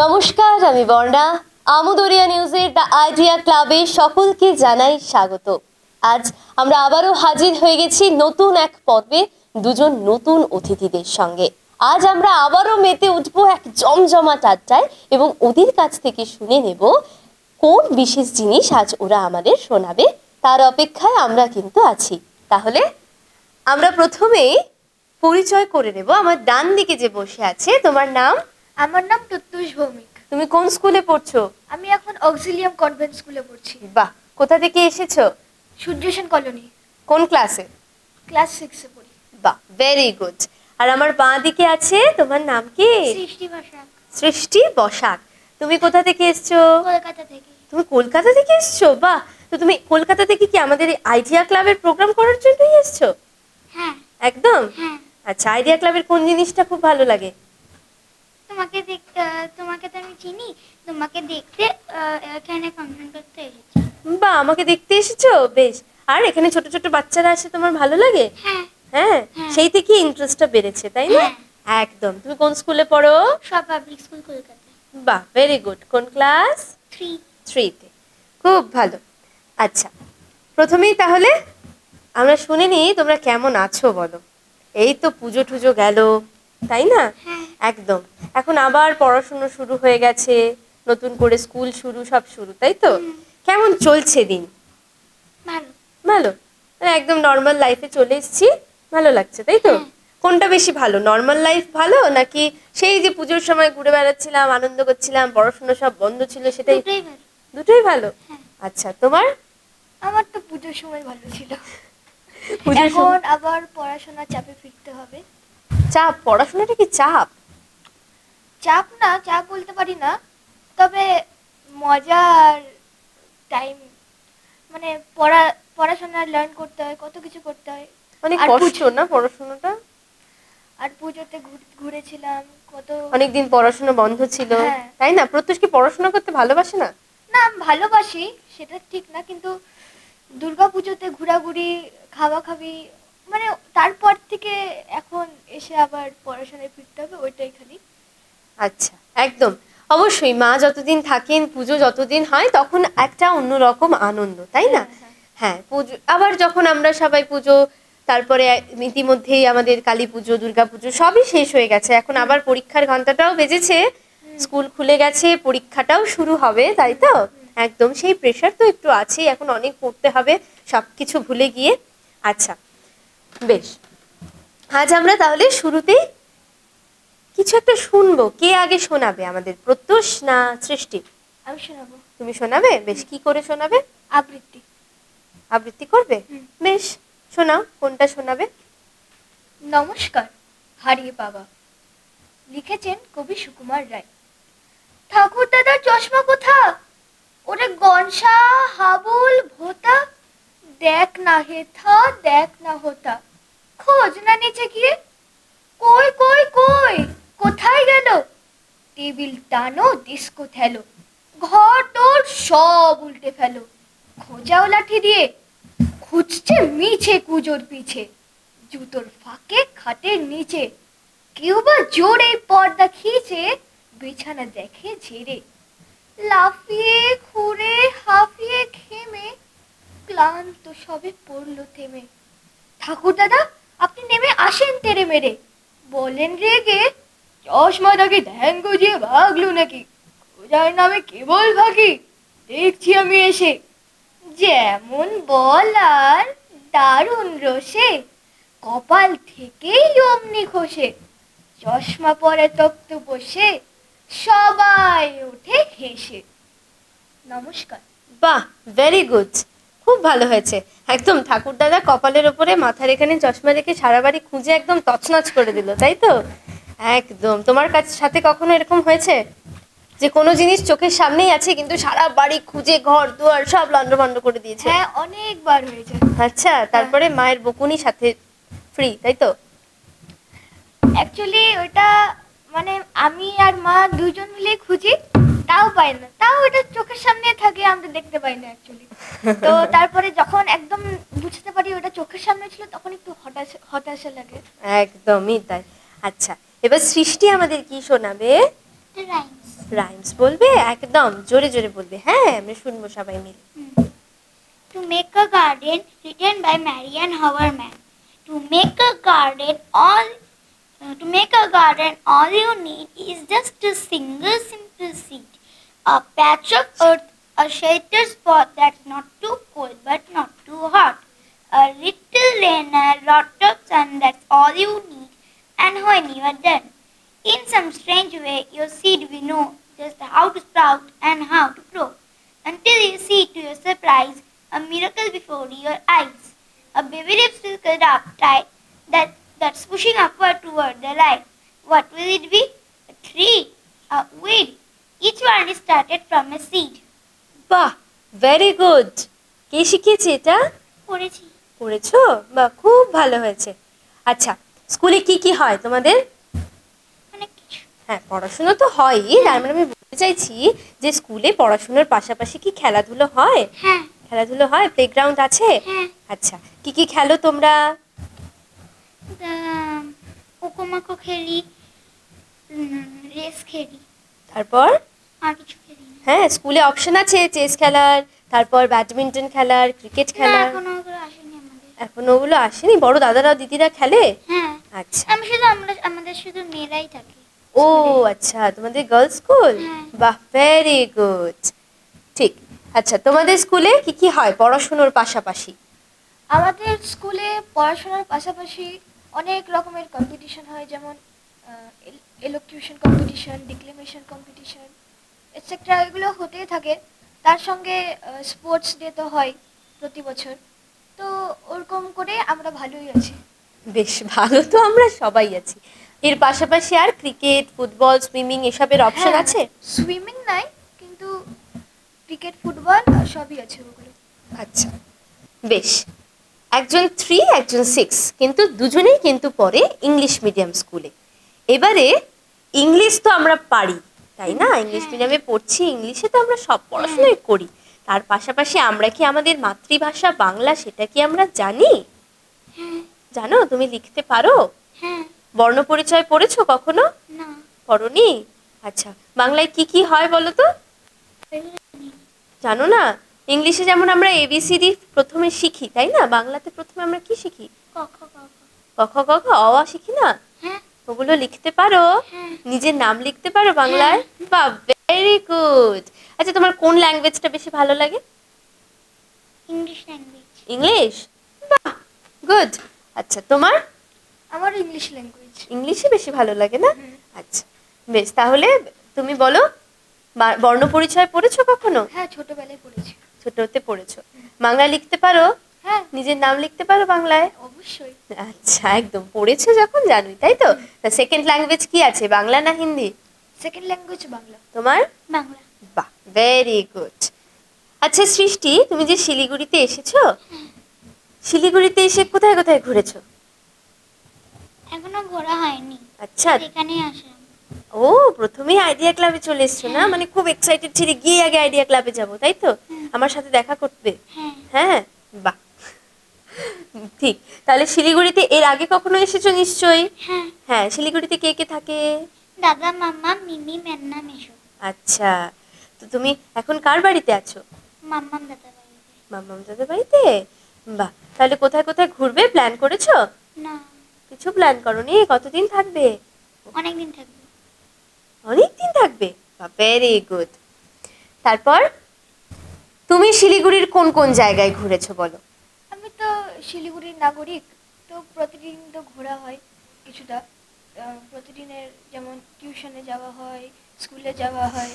নমস্কার, আমি বর্ণা। আমোদরিয়া নিউজের দ্য আইডিয়া ক্লাবে সকলকে জানাই স্বাগত। আজ আমরা আবারও হাজির হয়ে গেছি নতুন এক পর্বে দুজন নতুন অতিথিদের সঙ্গে। আজ আমরা আবারও মেতে উঠবো এক জমজমাট আড্ডায় এবং ওদের কাছ থেকে শুনে নেব কোন বিশেষ জিনিস আজ ওরা আমাদের শোনাবে। তার অপেক্ষায় আমরা কিন্তু আছি। তাহলে আমরা প্রথমেই পরিচয় করে নেব। আমার ডান দিকে যে বসে আছে, তোমার নাম? আমার নাম প্রত্যুষ ভৌমিক। তুমি কোন স্কুলে পড়ছো? আমি এখন অক্সিলিয়াম কনভেন্ট স্কুলে পড়ছি। বাহ, কোথা থেকে এসেছো? সূর্য সেন কলোনি। কোন ক্লাসে? ক্লাস 6 এ পড়ি। বাহ, ভেরি গুড। আর আমার বাঁ দিকে আছে, তোমার নাম কি? সৃষ্টি বসাক। সৃষ্টি বসাক। তুমি কোথা থেকে এসছো? কলকাতা থেকে। তুমি কলকাতা থেকে এসছো? বাহ, তো তুমি কলকাতা থেকে কি আমাদের আইডিয়া ক্লাবের প্রোগ্রাম করার জন্যই এসছো? হ্যাঁ। একদম? হ্যাঁ। আচ্ছা, আইডিয়া ক্লাবের কোন জিনিসটা খুব ভালো লাগে? তোমাকে তো আমি চিনি, তোমাকে দেখতে এখানে ফাংশন করতে এসেছি। বাহ, আমাকে দেখতে এসেছো, বেশ। আর এখানে ছোট ছোট বাচ্চারা আসে, তোমার ভালো লাগে? হ্যাঁ। হ্যাঁ, সেই থেকে ইন্টারেস্টটা বেড়েছে, তাই না? একদম। তুমি কোন স্কুলে পড়ো? সব পাবলিক স্কুল কলকাতা। বাহ, ভেরি গুড। কোন ক্লাস? 3-তে। খুব ভালো। আচ্ছা, প্রথমেই তাহলে আমরা শুনে নিই তোমরা কেমন আছো বলো। এই তো পুজো টুজো গেল, তাই না? একদম। এখন আবার পড়াশোনা শুরু হয়ে গেছে, নতুন করে স্কুল শুরু, সব শুরু, তাই তো? কেমন চলছে দিন? ভালো। ভালো, একদম নর্মাল লাইফে চলে এসেছি, ভালো লাগছে, তাই তো? কোনটা বেশি ভালো, নর্মাল লাইফ ভালো নাকি সেই যে পুজোর সময় ঘুরে বেড়াচ্ছিলাম, আনন্দ করছিলাম, পড়াশোনা সব বন্ধ ছিল, সেটাই? দুটোই ভালো। আচ্ছা, তোমার? আমার তো পুজোর সময় ভালো ছিল। পুজোর এখন আবার পড়াশোনা চাপে ফিরতে হবে। চাপ? পড়াশোনাটা কি চাপ? চাপ না, চাপ বলতে পারি না, তবে মজার টাইম, মানে পড়াশোনা লার্ন করতে হয়, কত কিছু করতে হয়, অনেক কষ্ট না পড়াশোনাটা? আর পুজোতে ঘুরেছিলাম কত, অনেকদিন পড়াশোনা বন্ধ ছিল, তাই না? প্রত্যুষ কি পড়াশোনা করতে ভালোবাসে না? না, ভালোবাসি, সেটা ঠিক না, কিন্তু দুর্গাপুজোতে ঘোরাঘুরি, খাওয়াখাবি, মানে তারপর থেকে এখন এসে আবার পড়াশোনায় ফিরতে হবে, ওইটাই খালি। আচ্ছা, একদম। অবশ্যই মা যতদিন থাকেন, পুজো যতদিন হয়, তখন একটা অন্যরকম আনন্দ, তাই না? হ্যাঁ, পুজো আবার যখন আমরা সবাই পুজো, তারপরে ইতিমধ্যেই আমাদের কালী পুজো, দুর্গা পুজো সবই শেষ হয়ে গেছে, এখন আবার পরীক্ষার ঘন্টাটাও বেজেছে, স্কুল খুলে গেছে, পরীক্ষাটাও শুরু হবে, তাই তো? একদম, সেই প্রেশার তো একটু আছেই, এখন অনেক পড়তে হবে সবকিছু ভুলে গিয়ে। আচ্ছা, বেশ। আজ আমরা তাহলে শুরুতেই কিছু একটা শুনবো। কে আগে শোনাবে আমাদের, প্রত্যুষ না সৃষ্টি? আমি শোনাবো। তুমি শোনাবে? বেশ, কি করে শোনাবে? আবৃত্তি। আবৃত্তি করবে? বেশ, শোনাও, কোনটা শোনাবে? নমস্কার, হারিয়ে পাওয়া। লিখেছেন কবি সুকুমার রায়। ঠাকুর দাদার চশমা কোথা? ওরে গনসা হাবুল ভোতা, দেখ না হেথা, দেখ না হোতা, খোঁজ না নিচে গিয়ে, কই কই কই, কোথায় গেল? টেবিল টানো, ডিস্কো থেলো, ঘর তোর সব উল্টে ফেলো, খোঁজাও লাঠি দিয়ে, খুঁজছে মিছে কুজোর পিছে, জুতোর ফাঁকে খাটের নিচে, কেউ বা জোরে পর্দা খিচে, বিছানা দেখে ঝেড়ে, লাফিয়ে ঘুরে হাফিয়ে ঘেমে, ক্লান্ত সবে পড়লো থেমে। ঠাকুর দাদা, আপনি নেমে আসেন তেরে মেরে, বলেন রেগে, চশমাটাকে ধ্যান গুজিয়ে ভাগলো নাকি, খোঁজার নামে কেবল ভাগি, দেখছি আমি এসে, যেমন বলার দারুণ রসে, কপাল থেকেই অমনি খসে, চশমা পরে তপ্ত বসে, সবাই ওঠে হেসে। নমস্কার। বাহ, ভেরি গুড, খুব ভালো হয়েছে। একদম ঠাকুর দাদা কপালের ওপরে মাথার এখানে চশমা রেখে সারা বাড়ি খুঁজে একদম তছনছ করে দিল, তাই তো? একদম। তোমার সাথে কখনো এরকম হয়েছে যে কোনো জিনিস চোখের সামনেই আছে কিন্তু সারা বাড়ি খুঁজে ঘর দুয়ার সব লন্ডভন্ড করে দিয়েছে? হ্যাঁ, অনেকবার হয়েছে। আচ্ছা, তারপরে মায়ের বকুনি সাথে ফ্রি, তাই তো? অ্যাকচুয়ালি ওটা মানে আমি আর মা দুজন মিলে খুঁজি, তাও পাই না, তাও এটা চোখের সামনে থাকে, আমরা দেখতে পাই না অ্যাকচুয়ালি। তো তারপরে যখন একদম বুঝতে পারি ওটা চোখের সামনে ছিল, তখন একটু হতাশা লাগে। একদমই তাই। আচ্ছা, এবার সৃষ্টি আমাদের কি শোনাবে? রাইমস বলবে? একদম জোরে জোরে বলবে, হ্যাঁ আমরা শুনবো সবাই মিলে। To make a garden, written by Marian Haverman. To make a garden, all you need is just a single simple seed, a patch of earth, a sheltered spot that's not too cold but not too hot, a little rain, a lot of sun. That's all you need. And when you are done, in some strange way, your seed will know just how to sprout and how to grow, until you see to your surprise a miracle before your eyes. A baby leaf circled up tight that's pushing upward toward the light. What will it be? A tree, a weed. Each one is started from a seed. বাহ, very good. কে শিখিয়েছে এটা? পড়েছি। পড়েছো? বাহ, খুব ভালো হয়েছে। আচ্ছা, স্কুলে কি কি হয় তোমাদের? অনেক কিছু। হ্যাঁ, পড়াশোনা তো হয়ই, তার মানে আমি বলতে চাইছি যে স্কুলে পড়াশোনার পাশাপাশি কি খেলাধুলো হয়? হ্যাঁ। খেলাধুলো হয়, প্লেগ্রাউন্ড আছে? হ্যাঁ। আচ্ছা, কি কি খেলো তোমরা? কোকোমাকো খেলি, রেস খেলি। তারপর? আর কিছু খেলি না। হ্যাঁ, স্কুলে অপশন আছে চেস খেলার, তারপর ব্যাডমিন্টন খেলার, ক্রিকেট না, খেলার। এখনো ওগুলো আসেনি আমাদের। এখন ওগুলো আসেনি? বড় দাদারা দিদিরা খেলে? হ্যাঁ। আচ্ছা, আমাদের শুধু মেয়েরাই থাকে। ও আচ্ছা, তোমাদের গার্লস স্কুল? হ্যাঁ। বাহ, ভেরি গুড। ঠিক। আচ্ছা, তোমাদের স্কুলে কি কি হয় পড়াশোনার পাশাপাশি? আমাদের স্কুলে পড়াশোনার পাশাপাশি অনেক রকমের কম্পিটিশন হয়, যেমন এলোকিউশন কম্পিটিশন, ডিক্লেমেশন কম্পিটিশন এটসেট্রা, এগুলো হতেই থাকে। তার সঙ্গে স্পোর্টস ডে তো হয় প্রতি বছর, তো ওরকম করে আমরা ভালোই আছি। বেশ ভালো তো, আমরা সবাই আছি। এর পাশাপাশি আর ক্রিকেট, ফুটবল, সুইমিং এসবের অপশন আছে? সুইমিং নাই, কিন্তু ক্রিকেট, ফুটবল সবই আছে ওগুলো। আচ্ছা, বেশ। একজন 3, একজন 6, কিন্তু দুজনেই কিন্তু পড়ে ইংলিশ মিডিয়াম স্কুলে। এবারে ইংলিশ তো আমরা পারি, তাই না? ইংলিশ মিডিয়ামে পড়ছি, ইংলিশে তো আমরা সব পড়াশোনাই করি। তার পাশাপাশি আমরা কি আমাদের মাতৃভাষা বাংলা সেটা কি আমরা জানি? জানো? তুমি লিখতে পারো? হ্যাঁ। বর্ণপরিচয় পড়েছো কখনো? না। পড়োনি? আচ্ছা, বাংলায় কি কি হয় বলো তো? জানো না? ইংলিশে যেমন আমরা ABCD প্রথমে শিখি, তাই না? বাংলাতে প্রথমে আমরা কি শিখি? ক খ গ ঘ। ক খ গ ঘ, অ আ শিখি না? হ্যাঁ। ওগুলো লিখতে পারো? হ্যাঁ। নিজের নাম লিখতে পারো বাংলায়? বাহ, ভেরি গুড। আচ্ছা, তোমার কোন ল্যাঙ্গুয়েজটা বেশি ভালো লাগে? English language. ইংলিশ? বাহ, গুড। আচ্ছা, তোমার? আমার ইংলিশ ল্যাঙ্গুয়েজ। ইংলিশে বেশি ভালো লাগে না? আচ্ছা, বেশ। তাহলে তুমি বলো, বর্ণপরিচয় পড়েছো কখনো? হ্যাঁ, ছোটবেলায় পড়েছি। ছোটতে পড়েছো। বাংলা লিখতে পারো? হ্যাঁ, নিজের নাম লিখতে পারো বাংলায়? অবশ্যই। আচ্ছা, একদম পড়েছো যখন জানোই, তাই তো? সেকেন্ড ল্যাঙ্গুয়েজ কি আছে, বাংলা না হিন্দি? Second language Bangla. তোমার? বাংলা। বাহ, ভেরি গুড। আচ্ছা সৃষ্টি, তুমি যে শিলিগুড়িতে এসেছো, শিলিগুড়িতে এসে কোথায় কোথায় ঘুরেছো? এখনো ঘোরা হয়নি। আচ্ছা, এখানেই আসলাম। ও প্রথমেই আইডিয়া ক্লাবে চলে এসছো না? মানে খুব এক্সাইটেড ছিলে, গিয়ে আগে আইডিয়া ক্লাবে যাবো, তাই তো? আমার সাথে দেখা করবে? হ্যাঁ। হ্যাঁ, বাহ, ঠিক। তাহলে শিলিগুড়িতে এর আগে কখনো এসেছো নিশ্চয়ই? হ্যাঁ। হ্যাঁ, শিলিগুড়িতে কে কে থাকে? দাদা, মাম্মা, মিমি, মেন্না, মেশো। আচ্ছা, তো তুমি এখন কার বাড়িতে আছো? মাম্মাম দাদা বাড়িতে। মাম্মাম দাদার বাড়িতে? বাহ, তাহলে কোথায় কোথায় ঘুরবে প্ল্যান করেছো? না, কিছু প্ল্যান করোনি? কতদিন থাকবে? অনেকদিন থাকবো। অনেক দিন থাকবে? Very good. তারপর তুমি শিলিগুড়ির কোন কোন জায়গায় ঘুরেছো বলো? আমি তো শিলিগুড়ির নাগরিক, তো প্রতিদিন তো ঘোরা হয় কিছুটা। প্রতিদিনের যেমন টিউশনে যাওয়া হয়, স্কুলে যাওয়া হয়,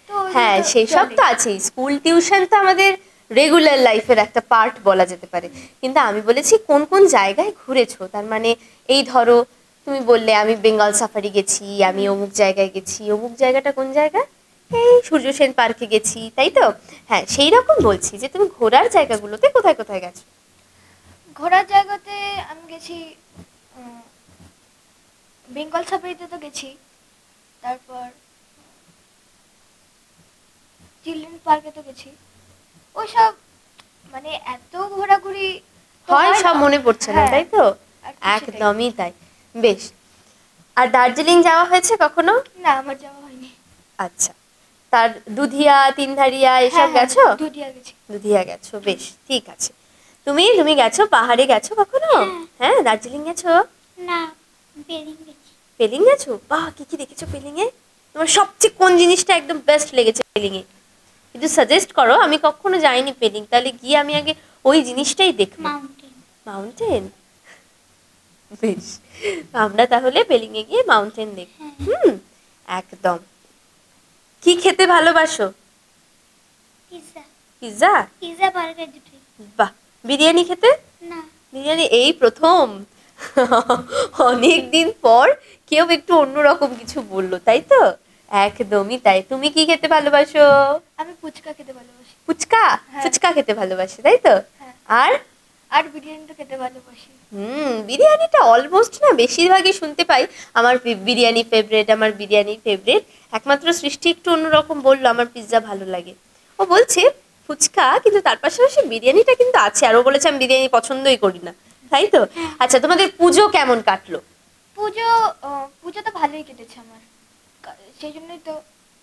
তো ওইগুলো হ্যাঁ, তো সেই সব চলেই। তো আছেই। স্কুল টিউশন তো আমাদের রেগুলার লাইফের একটা পার্ট বলা যেতে পারে। কিন্তু আমি বলেছি কোন কোন জায়গায় ঘুরেছো। তার মানে এই ধরো, তুমি বললে আমি বেঙ্গল সাফারি গেছি, আমি অমুক জায়গায় গেছি। অমুক জায়গাটা কোন জায়গা? এই সূর্য সেন পার্কে গেছি, তাই তো? হ্যাঁ, সেই রকম বলছি যে তুমি ঘোরার জায়গাগুলোতে কোথায় কোথায় গেছো? ঘোরার জায়গাতে আমি গেছি, বেঙ্গল সাফারিতে তো গেছি, তারপর চিলড্রেন পার্কে তো গেছি। ওইসব মানে এত ঘোরাঘুরি তো হয়, সব না। মনে পড়ছে না, হ্যাঁ, তাই তো? আর কিছুটাই। একদমই তাই। বেশ। আর দার্জিলিং যাওয়া হয়েছে কখনো? না, আমার যাওয়া হয়নি। আচ্ছা, তার দুধিয়া তিনধারিয়া এসব হ্যাঁ, গেছো? দুধিয়া গেছি। দুধিয়া গেছো, বেশ ঠিক আছে। তুমি তুমি গেছো পাহাড়ে গেছো কখনো? হ্যাঁ, দার্জিলিং গেছো? না, বেরিং গেছি। পেলিং গেছো? বাহ, কি কি দেখেছো পেলিং এ? তোমার সবচেয়ে কোন জিনিসটা একদম বেস্ট লেগেছে পেলিং এ? একটু সাজেস্ট করো, আমি কখনো যাইনি পেলিং, তাহলে গিয়ে আমি আগে ওই জিনিসটাই দেখবো। মাউন্টেন। মাউন্টেন, বেশ, আমরা তাহলে পেলিং এ গিয়ে মাউন্টেন দেখব। হুম, একদম। কি খেতে ভালোবাসো? পিৎজা। পিৎজা? পিৎজা, বার্গার দুটোই। বাহ, বিরিয়ানি খেতে? না। বিরিয়ানি এই প্রথম? অনেক দিন পর কেউ একটু অন্যরকম কিছু বললো, তাই তো? একদমই তাই। তুমি কি খেতে ভালোবাসো? আমি ফুচকা খেতে ভালোবাসি। ফুচকা? হ্যাঁ। ফুচকা খেতে ভালোবাসি, তাই তো? হ্যাঁ। আর আর বিরিয়ানিটা খেতে ভালোবাসি। বিরিয়ানিটা অলমোস্ট না বেশিরভাগই শুনতে পাই আমার বিরিয়ানি ফেভারিট, আমার বিরিয়ানি ফেভারিট। একমাত্র সৃষ্টি একটু অন্যরকম বললো আমার পিৎজা ভালো লাগে। ও বলছে ফুচকা, কিন্তু তার পাশাপাশি বিরিয়ানিটা কিন্তু আছে, আর ও বলেছে আমি বিরিয়ানি পছন্দই করি না, তাই তো? আচ্ছা, তোমাদের পুজো কেমন কাটলো? পুজো পুজো তো ভালোই কেটেছে আমার। সেই জন্যই তো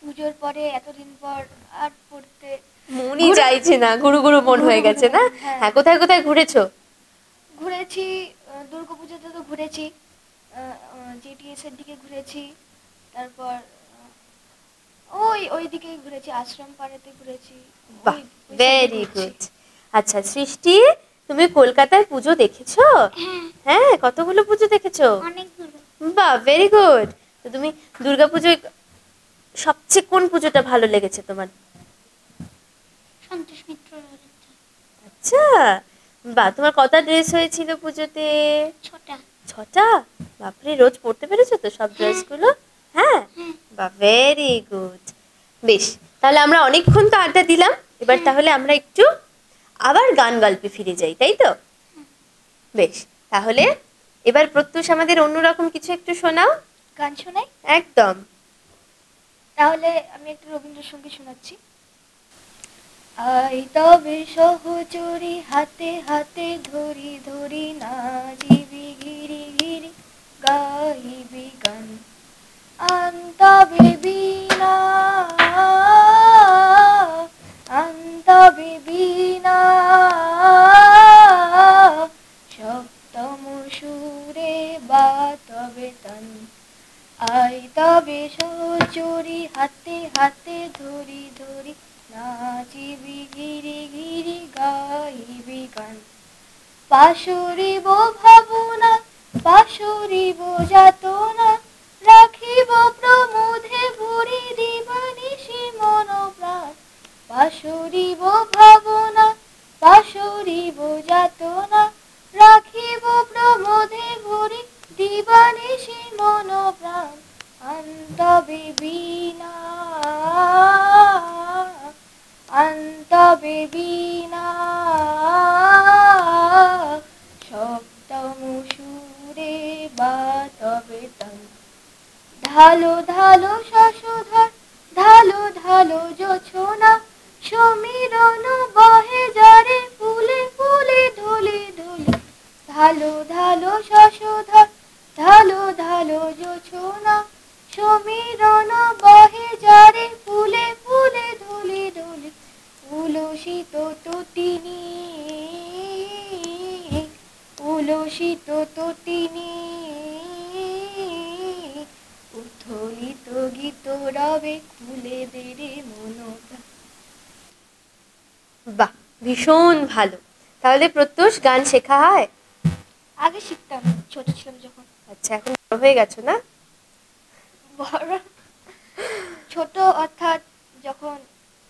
পুজোর পরে এতদিন পর আর পড়তে মনই চাইছে না, গুরু গুরু মন হয়ে গেছে না? হ্যাঁ। হ্যাঁ, কোথায় কোথায় ঘুরেছো? ঘুরেছি। দুর্গাপুজোতে তো ঘুরেছি, জেটিএস এর দিকে ঘুরেছি। তারপর ওই দিকেই ঘুরেছি, আশ্রম পাড়াতে ঘুরেছি। বাহ, ওই side এ ভেরি ঘুরেছি। গুড। আচ্ছা সৃষ্টি, তুমি কলকাতায় পুজো দেখেছো? হ্যাঁ, কতগুলো পুজো দেখেছো? অনেকগুলো। বাহ, ভেরি গুড। তো তুমি দুর্গাপুজোয় সবচেয়ে কোন পুজোটা ভালো লেগেছে তোমার? সন্তোষ মিত্র রয়েছে। আচ্ছা, বাহ, তোমার কটা ড্রেস হয়েছিল পুজোতে? 6টা। 6টা? বাপরে, রোজ পরতে পেরেছো তো সব ড্রেসগুলো? হ্যাঁ, বাহ, ভেরি গুড। বেশ, তাহলে আমরা অনেকক্ষণ তো আড্ডা দিলাম, এবার তাহলে আমরা একটু আবার গান গল্পে ফিরে যাই, তাই তো? বেশ, তাহলে এবার প্রত্যুষ আমাদের অন্যরকম কিছু একটু শোনাও। গান শোনাই। একদম। তাহলে আমি একটা রবীন্দ্রসঙ্গীত শোনাচ্ছি। আই তবে সহচরি হাতে হাতে ধরি ধরি নাচিবি গিরি গিরি গাইবি গান আন্তবে বীণা আন্তবে বীণা সপ্তম সুরে বাতবে তান আই তবে সহচরি হাতে হাতে ধরি ধরি নাচিবি গিরি গিরি গাইবি গান পাশরিব ভাবনা পাশরিব যাতনা রাখিব প্রমোদে ভরি দিবানিশি মন প্রাণ পাশরিব ভাবনা পাশরিব যাতনা রাখিব প্রমোদে ভরি দিবানিশি মন প্রাণ অন্তবে বীণা অন্তবে বীণা সপ্তম সুরে বাতবে তান ঢালো ঢালো শশধর ঢালো ঢালো জোছনা সমীরণ বহে যারে ফুলে ফুলে ধুলি ধুলি ঢালো ঢালো শশধর ঢালো ঢালো জোছনা সমীরণ বহে যারে ফুলে ফুলে ধুলি ধুলি উলসিত তটিনী উলসিত তটিনী উথলিত গীত রবে খুলে বেড়ে মনটা। বাহ, ভীষণ ভালো। তাহলে প্রত্যুষ গান শেখা হয়? আগে শিখতাম ছোট ছিলাম যখন। আচ্ছা, এখন বড় হয়ে গেছো না? বড় ছোট অর্থাৎ যখন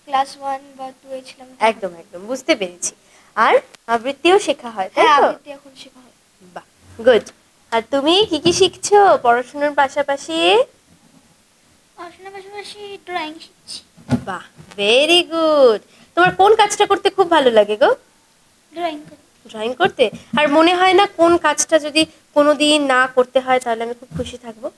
ক্লাস 1 বা 2 এ ছিলাম তখন। একদম একদম বুঝতে পেরেছি। আর আবৃত্তিও শেখা হয়, তাই হ্যাঁ, তো? আবৃত্তি এখন শেখা হয়। বাহ, গুড। আর তুমি কি কি শিখছো পড়াশোনার পাশাপাশি? পড়াশোনার পাশাপাশি ড্রয়িং শিখছি। বাহ, ভেরি গুড। তোমার কোন কাজটা করতে খুব ভালো লাগে গো? ড্রয়িং করতে। ড্রয়িং করতে? আর মনে হয় না কোন কাজটা যদি কোনোদিন না করতে হয় তাহলে আমি খুব খুশি থাকবো?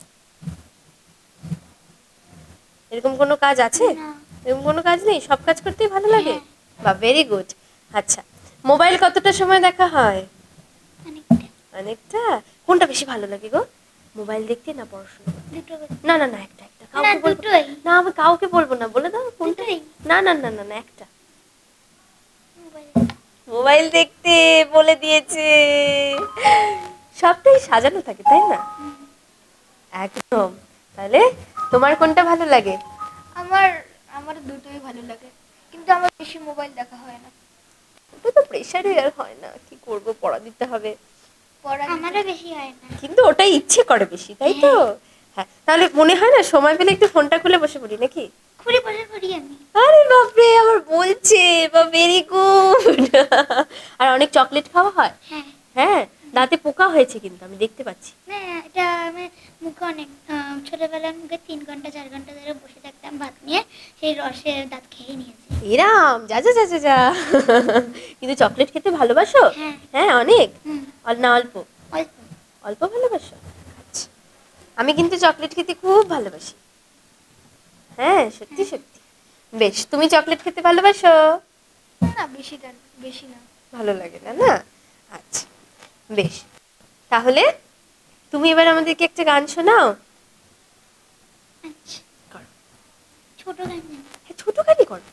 এরকম কোনো কাজ আছে? না। এরকম কোনো কাজ নেই, সব কাজ করতেই ভালো লাগে? হ্যাঁ। বাহ, ভেরি গুড। আচ্ছা, মোবাইল কতটা সময় দেখা হয়? অনেকটা। অনেকটা? কোনটা বেশি ভালো লাগে গো, মোবাইল দেখতে না পড়াশোনা করতে? দুটো করতে। না না না, একটা একটা কাউকে বলবো দুটোই। না, আমি কাউকে বলবো না, বলে দাও কোনটা। দুটোই। না না না না না, একটা। মোবাইল। মোবাইল দেখতে বলে দিয়েছে। সবটাই সাজানো থাকে তাই না? একদম। তাহলে তোমার কোনটা ভালো লাগে? আমার আমার দুটোই ভালো লাগে, কিন্তু আমার বেশি মোবাইল দেখা হয় না। ওটা তো প্রেশারে আর হয় না, কি করব, পড়া দিতে হবে। পড়া আমারও বেশি হয় না। কিন্তু ওটাই ইচ্ছে করে বেশি, তাই তো? হ্যাঁ, তাহলে মনে হয় না সময় পেলে একটু ফোনটা খুলে বসে পড়ি নাকি? খুঁড়ে বসে করি আমি। আরে বাপরে, আবার বলছে, বা ভেরি গুড। আর অনেক চকলেট খাওয়া হয়? হ্যাঁ। হ্যাঁ, দাঁতে পোকা হয়েছে কিন্তু আমি দেখতে পাচ্ছি। না, এটা আমি মুখে অনেক ছোটবেলায় মুখে 3 ঘন্টা 4 ঘন্টা ধরে বসে থাকতাম ভাত নিয়ে, সেই রসের দাঁত খেয়ে নিয়েছি। এরাম, যা যা যা যা যা। কিন্তু চকলেট খেতে ভালোবাসো? হ্যাঁ। হ্যাঁ, অনেক? হুম। না অল্প? অল্প। অল্প ভালোবাসো? আচ্ছা, আমি কিন্তু চকলেট খেতে খুব ভালোবাসি। হ্যাঁ, সত্যি সত্যি। বেশ, তুমি চকলেট খেতে ভালোবাসো? না, বেশি না। ভালো লাগে না না? আচ্ছা, বেশ। তাহলে তুমি এবার আমাদেরকে একটা গান শোনাও। আচ্ছা, করো। ছোট গান জানি। হ্যাঁ, ছোট গানই করো।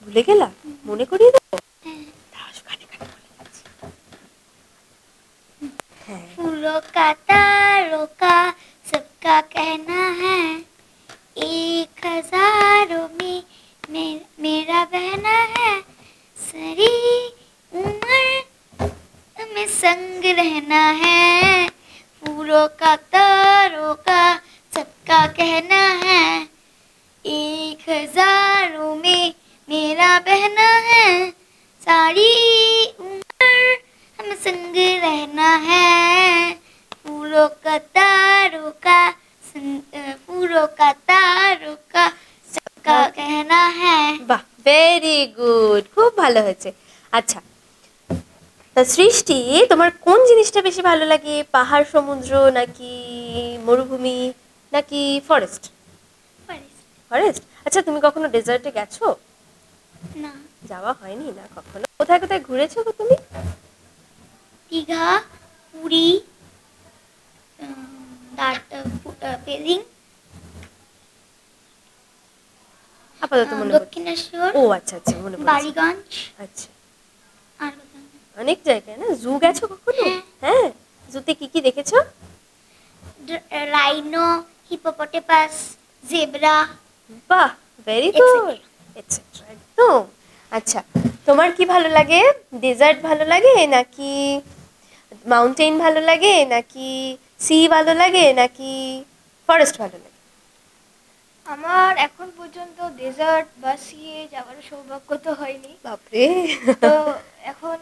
ভুলে গেলা? মনে করিয়ে দেবো? হ্যাঁ। দাঁড়াও, গানে গানে বলে দিচ্ছি। হ্যাঁ। फूलों का तारों का सबका कहना है, 1000 में मेरा बहना है, सारी उम्र में संग रहना है। फूलों का तारों का सबका कहना है, 1000 में मेरा बहना है, सारी उम्र हम संग रहना है। फूलों का तारों का फूलों का तारों का सबका कहना है। বাহ, ভেরি গুড, খুব ভালো হয়েছে। আচ্ছা, তা সৃষ্টি, তোমার কোন জিনিসটা বেশি ভালো লাগে? পাহাড়, সমুদ্র, নাকি মরুভূমি, নাকি ফরেস্ট? ফরেস্ট। আচ্ছা, তুমি কখনো ডেজার্টে গেছো? না। যাওয়া হয়নি না কখনো? কোথায় কোথায় ঘুরেছো গো তুমি? দীঘা, পুরী, পেলিং, আপাতত মনে পড়ছে। দক্ষিণেশ্বর, ও আচ্ছা আচ্ছা, মনে পড়ছে। বাড়িগঞ্জ, আচ্ছা, আর কোথাও না। অনেক জায়গায় না? জু গেছো কখনো? হ্যাঁ। হ্যাঁ, জুতে কি কি দেখেছো? Rhino, hippopotamus, zebra. বাহ, ভেরি গুড, এটসেট্রা, একদম। আচ্ছা, তোমার কি ভালো লাগে? ডেজার্ট ভালো লাগে, নাকি মাউন্টেন ভালো লাগে, নাকি সি ভালো লাগে, নাকি ফরেস্ট ভালো লাগে? আমার এখন পর্যন্ত ডেজার্ট বা সিয়ে যাওয়ার সৌভাগ্য তো হয়নি, বাপরে। তো এখন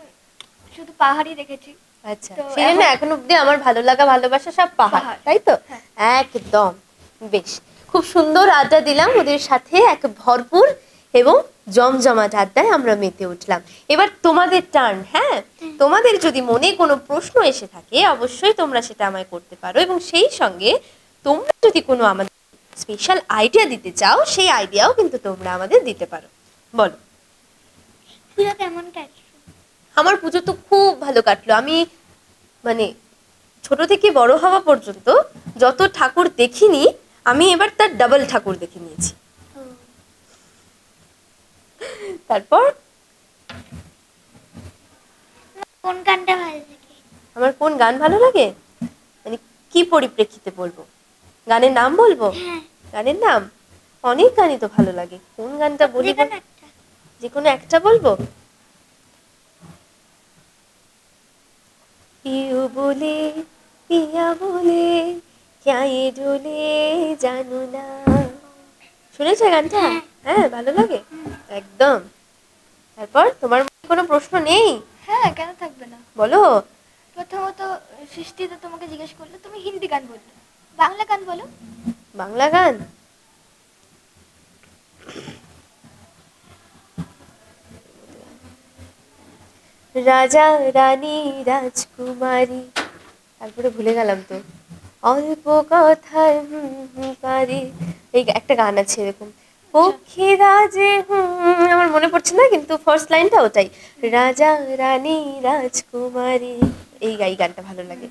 শুধু পাহাড়ই দেখেছি। আচ্ছা, তো সেই জন্য এখন অব্দি আমার ভালো লাগা ভালোবাসা সব পাহাড়, পাহাড়। তাই তো? হ্যাঁ। একদম। বেশ, খুব সুন্দর আড্ডা দিলাম ওদের সাথে, এক ভরপুর এবং জমজমাট আড্ডায় আমরা মেতে উঠলাম। এবার তোমাদের টার্ন। হ্যাঁ, তোমাদের যদি মনে কোনো প্রশ্ন এসে থাকে অবশ্যই তোমরা সেটা আমায় করতে পারো, এবং সেই সঙ্গে তোমরা যদি কোনো আমাদের স্পেশাল আইডিয়া দিতে চাও সেই আইডিয়াও কিন্তু তোমরা আমাদের দিতে পারো। বলো। পুজো কেমন কাটলো? আমার পুজো তো খুব ভালো কাটলো। আমি মানে ছোট থেকে বড় হওয়া পর্যন্ত যত ঠাকুর দেখিনি, আমি এবার তার ডাবল ঠাকুর দেখে নিয়েছি। তারপর কোন গানটা ভালো লাগে? আমার কোন গান ভালো লাগে, মানে কি পরিপ্রেক্ষিতে বলবো? গানের নাম বলবো? হ্যাঁ। গানের নাম অনেক গানই তো ভালো লাগে, কোন গানটা বলি? যেকোনো একটা। যে কোনো একটা বলবো। পিউ বলে পিয়া বলে ক্যা এ ডোলে জানো না, শুনেছো গানটা? হ্যাঁ, ভালো লাগে একদম। তারপর তোমার মনে কোনো প্রশ্ন নেই? হ্যাঁ, কেন থাকবে না। বলো। প্রথমত সৃষ্টি তো তোমাকে জিজ্ঞেস করলো, তুমি হিন্দি গান বললে, বাংলা গান বলো। বাংলা গান রাজা রানী রাজকুমারী, তারপরে ভুলে গেলাম তো। অল্প কথায় পারি, এই একটা গান আছে এরকম, পক্ষীরা যে আমার মনে পড়ছে না, কিন্তু ফার্স্ট লাইনটা ওটাই, রাজা রানী রাজকুমারী, এই গানটা ভালো লাগে।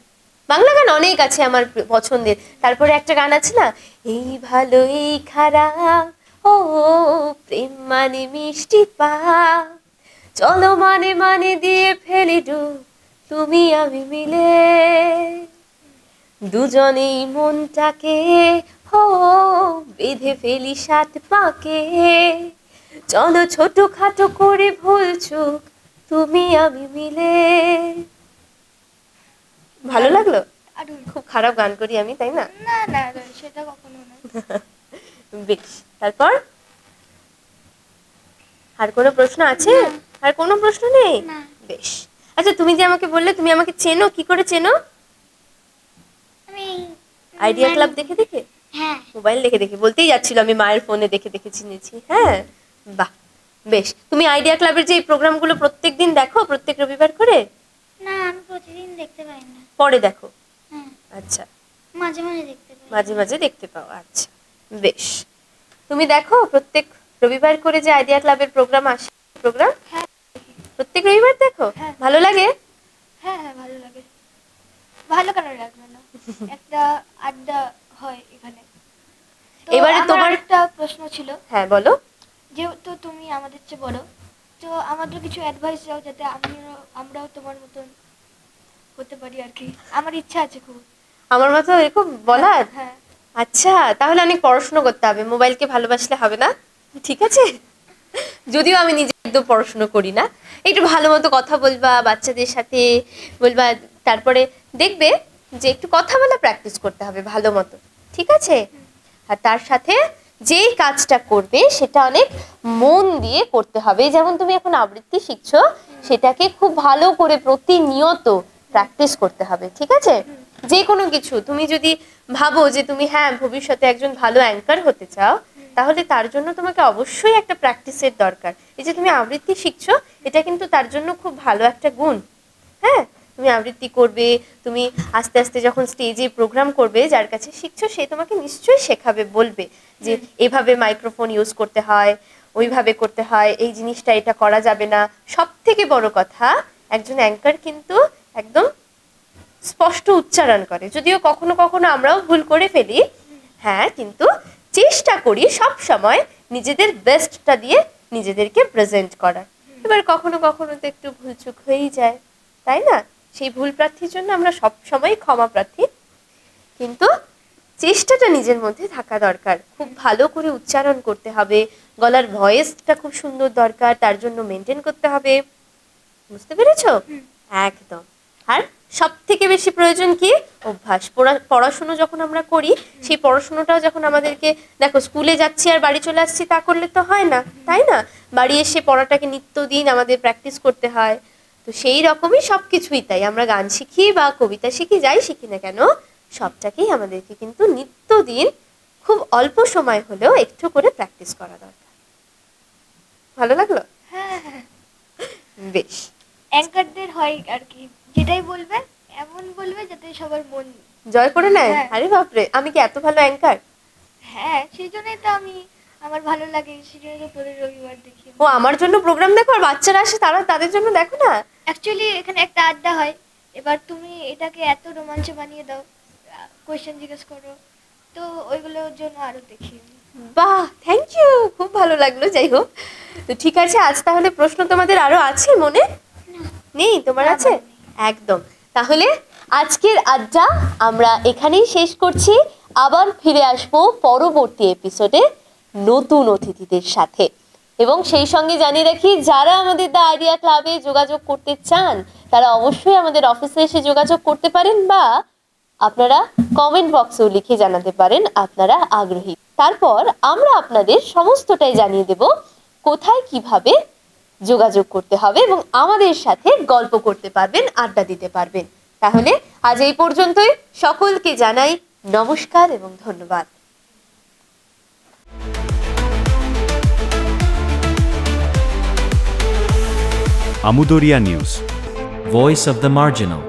বাংলা গান অনেক আছে আমার পছন্দের। তারপরে একটা গান আছে না, এই ভালো এই খারাপ, ও প্রেম মানে মিষ্টি পা, চলো মানে মানে দিয়ে ফেলি ডুব, তুমি আমি মিলে দুজনেই মনটাকে বেঁধে ফেলি সাত পাকে, চলো ছোটখাটো করে ভুল চুক তুমি আমি মিলে। ভালো লাগলো? খুব খারাপ গান করি আমি, তাই না? না না সেটা কখনো না। বেশ, তারপর আর কোনো প্রশ্ন আছে? আর কোনো প্রশ্ন নেই? বেশ, আচ্ছা তুমি যে আমাকে বললে তুমি আমাকে চেনো, কি করে চেনো? আমি আইডিয়া ক্লাব দেখে দেখে, হ্যাঁ মোবাইল দেখে দেখে, বলতেই যাচ্ছিল আমি মায়ের ফোনে দেখে দেখে চিনেছি। হ্যাঁ, বাহ, বেশ। তুমি আইডিয়া ক্লাবের যে প্রোগ্রামগুলো প্রত্যেকদিন দেখো, প্রত্যেক রবিবার করে? না আমি প্রতিদিন দেখতে পাই না। পরে দেখো? হ্যাঁ আচ্ছা, মাঝে মাঝে দেখতে পাই। মাঝে মাঝে দেখতে পাও, আচ্ছা বেশ। তুমি দেখো প্রত্যেক রবিবার করে যে আইডিয়া ক্লাবের প্রোগ্রাম আসে, প্রোগ্রাম হ্যাঁ প্রত্যেক রবিবার দেখো? হ্যাঁ। ভালো লাগে? হ্যাঁ হ্যাঁ ভালো লাগে। ভালো কেন লাগবে না, একটা আড্ডা হয় এখানে। তো এবারে আমার তোমার একটা প্রশ্ন ছিল, হ্যাঁ বলো। যেহেতু তুমি আমাদের চেয়ে বড়, তো আমাদের কিছু অ্যাডভাইস দাও যাতে আমরাও তোমার মতন হতে পারি আর কি। আমার ইচ্ছা আছে খুব। আমার মতো এরকম বলার? হ্যাঁ আচ্ছা, তাহলে অনেক পড়াশোনা করতে হবে, মোবাইলকে ভালোবাসলে হবে না, ঠিক আছে? যদিও আমি নিজে একদম পড়াশোনা করি না, একটু ভালো মতো কথা বলবা বাচ্চাদের সাথে, বলবা, তারপরে দেখবে যে একটু কথা বলা প্র্যাকটিস করতে হবে ভালো মতো, ঠিক আছে? আর তার সাথে যেই কাজটা করবে সেটা অনেক মন দিয়ে করতে হবে। যেমন তুমি এখন আবৃত্তি শিখছো, সেটাকে খুব ভালো করে প্রতিনিয়ত প্র্যাকটিস করতে হবে, ঠিক আছে? যে কোনো কিছু তুমি যদি ভাবো যে তুমি হ্যাঁ ভবিষ্যতে একজন ভালো অ্যাঙ্কার হতে চাও, তাহলে তার জন্য তোমাকে অবশ্যই একটা প্র্যাকটিসের দরকার। এই যে তুমি আবৃত্তি শিখছো, এটা কিন্তু তার জন্য খুব ভালো একটা গুণ। হ্যাঁ, তুমি আবৃত্তি করবে, তুমি আস্তে আস্তে যখন স্টেজে প্রোগ্রাম করবে, যার কাছে শিখছো সে তোমাকে নিশ্চয়ই শেখাবে, বলবে যে এভাবে মাইক্রোফোন ইউজ করতে হয়, ওইভাবে করতে হয়, এই জিনিসটা এটা করা যাবে না। সব থেকে বড় কথা, একজন অ্যাঙ্কার কিন্তু একদম স্পষ্ট উচ্চারণ করে, যদিও কখনো কখনো আমরাও ভুল করে ফেলি, হ্যাঁ, কিন্তু চেষ্টা করি সব সময় নিজেদের বেস্টটা দিয়ে নিজেদেরকে প্রেজেন্ট করার। এবার কখনো কখনো তো একটু ভুলচুক হয়েই যায়, তাই না? সেই ভুল প্রার্থীর জন্য আমরা সব সময় ক্ষমা প্রার্থী, কিন্তু চেষ্টাটা নিজের মধ্যে থাকা দরকার। খুব ভালো করে উচ্চারণ করতে হবে, গলার ভয়েসটা খুব সুন্দর দরকার, তার জন্য মেনটেন করতে হবে, বুঝতে পেরেছো? একদম। আর সব থেকে বেশি প্রয়োজন কি? অভ্যাস। পড়াশুনো যখন আমরা করি, সেই পড়াশুনোটাও যখন আমাদেরকে, দেখো স্কুলে যাচ্ছি আর বাড়ি চলে আসছি তা করলে তো হয় না, তাই না? বাড়ি এসে পড়াটাকে নিত্যদিন আমাদের প্র্যাকটিস করতে হয়। তো সেই রকমই সব কিছুই তাই, আমরা গান শিখি বা কবিতা শিখি, যাই শিখি না কেন, সবটাকেই আমাদেরকে কিন্তু নিত্যদিন খুব অল্প সময় হলেও একটু করে প্র্যাকটিস করা দরকার। ভালো লাগলো? হ্যাঁ হ্যাঁ। বেশ। অ্যাঙ্কারদের হয় আর কি, যেটাই বলবে এমন বলবে যাতে সবার মন জয় করে নেয়। হ্যাঁ। আরে বাপরে, আমি কি এত ভালো অ্যাঙ্কার? হ্যাঁ সেই জন্যই তো আমার ভালো লাগে, সেই জন্য তো প্রতি রবিবার দেখি। ও আমার জন্য প্রোগ্রাম দেখো, আর বাচ্চারা আসে তারা তাদের জন্য দেখো না? অ্যাকচুয়ালি এখানে একটা আড্ডা হয়, এবার তুমি এটাকে এত রোমাঞ্চ বানিয়ে দাও, কোয়েশ্চেন জিজ্ঞেস করো, তো ওইগুলোর জন্য আরো দেখি। বাহ, থ্যাংক ইউ, খুব ভালো লাগলো। যাই হোক, তো ঠিক আছে, আজ তাহলে প্রশ্ন তোমাদের আরো আছে মনে? নেই? তোমার আছে? একদম। তাহলে আজকের আড্ডা আমরা এখানেই শেষ করছি। আবার ফিরে আসবো পরবর্তী এপিসোডে নতুন অতিথিদের সাথে। এবং সেই সঙ্গে জানিয়ে রাখি, যারা আমাদের দ্য আইডিয়া ক্লাবে যোগাযোগ করতে চান তারা অবশ্যই আমাদের অফিসে এসে যোগাযোগ করতে পারেন, বা আপনারা কমেন্ট বক্সেও লিখে জানাতে পারেন আপনারা আগ্রহী। তারপর আমরা আপনাদের সমস্তটাই জানিয়ে দেব কোথায় কিভাবে যোগাযোগ করতে হবে, এবং আমাদের সাথে গল্প করতে পারবেন, আড্ডা দিতে পারবেন। তাহলে আজ এই পর্যন্তই। সকলকে জানাই নমস্কার এবং ধন্যবাদ। Amudoria News, Voice of the Marginal.